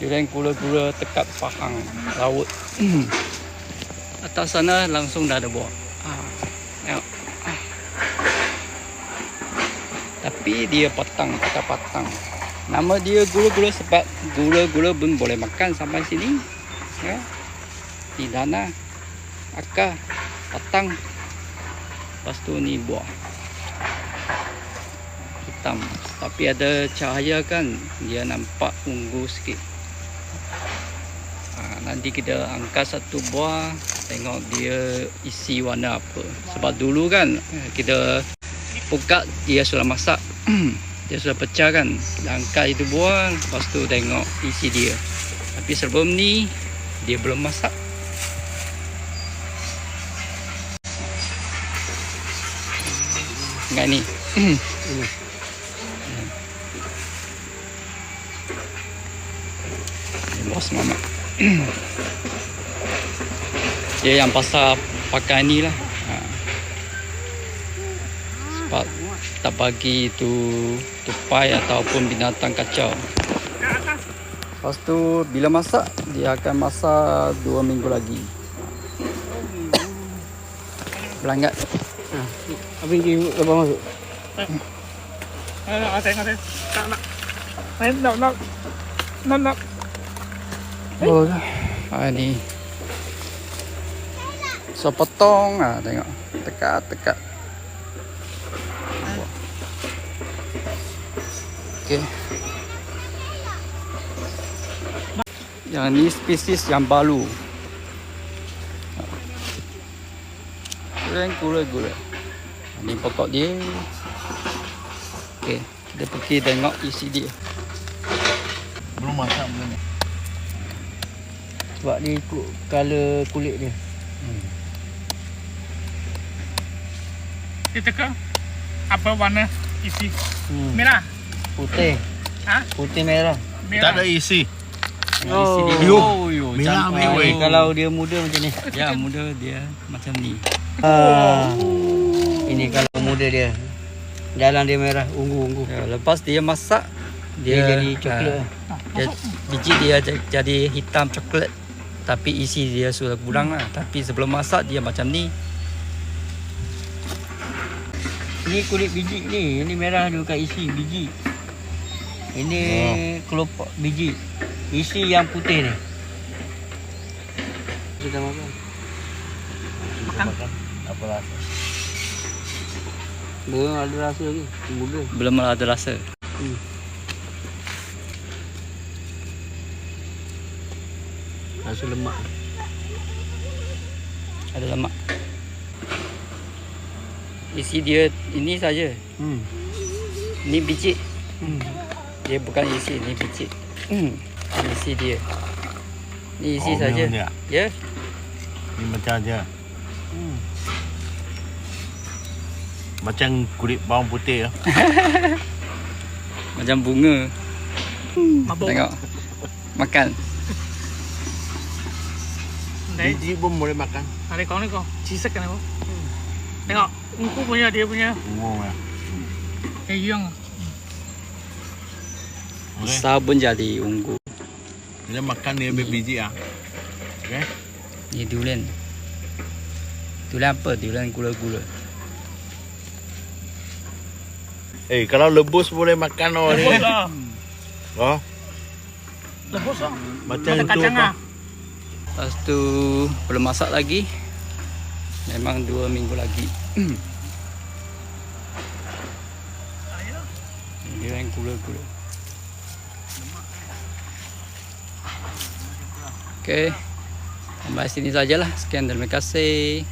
Durian gula-gula dekat Pahang laut. Atas sana langsung dah ada buah. Tengok. Tapi dia patang, pakai patang. Nama dia gula-gula sebab gula-gula pun boleh makan sampai sini. Ya. Di dana, akar, patang. Lepas tu ni buah. Hitam. Tapi ada cahaya kan, dia nampak ungu sikit. Nanti kita angkat satu buah, tengok dia isi warna apa. Sebab dulu kan kita buka dia sudah masak. Dia sudah pecah kan. Kita angkat itu buah, lepas tu tengok isi dia. Tapi sebelum ni dia belum masak. Tengok ni. Ini. Bos mama. Dia yang pasal pakai ni lah. Sebab tak bagi tu tupai ataupun binatang kacau. Lepas tu bila masak, dia akan masak 2 minggu lagi. Belangat. Abang pergi lepas masuk. Nak. Oh, ni. So potong, tengok. Tekat. Okey. Yang ni spesies yang baru. Gula-gula. Ni pokok dia. Okey, kita pergi tengok isi dia. Belum masak belum ni. Sebab dia ikut color kulit dia. Dia tekan apa warna isi? Merah. Putih. Putih merah. Tak ada isi. Isi dia. Merah mewah. Kalau dia muda macam ni. Ya, muda dia macam ni. Ini kalau muda dia. Dalam dia merah, ungu-ungu. Ya, lepas dia masak, Dia jadi coklat. Biji dia jadi hitam coklat. Tapi isi dia sudah kurang lah. Tapi sebelum masak dia macam ni. Ini kulit biji ni. Ini merah dia bukan isi biji. Ini kelopak biji. Isi yang putih ni. Kita makan. Apa rasa? Belum ada rasa lagi. Muda. Belum ada rasa. Rasa lemak. Ada lemak. Isi dia ini saja. Ini biji. Dia bukan isi, ini biji. Isi dia. Ini isi saja. Ya. Ni macam aja. Macam kulit bawang putih. Macam bunga. Tengok. Makan. Biji pun boleh makan. Ada kau ni kau. Cisak kan kau. Tengok, ungu punya dia punya. Ungu ya. Yang. Besar pun jadi ungu. Dia makan dia ambil biji Okey. Ni durian. Durian apa? Durian gula-gula. Kalau lebus boleh makan ni. Lebus lah. Oh, Lebus lah. macam Ada tu kacang apa? ah. Lepas tu belum masak lagi. Memang 2 minggu lagi. Durian gula-gula. Okey. Sampai sini sajalah. Sekian, terima kasih.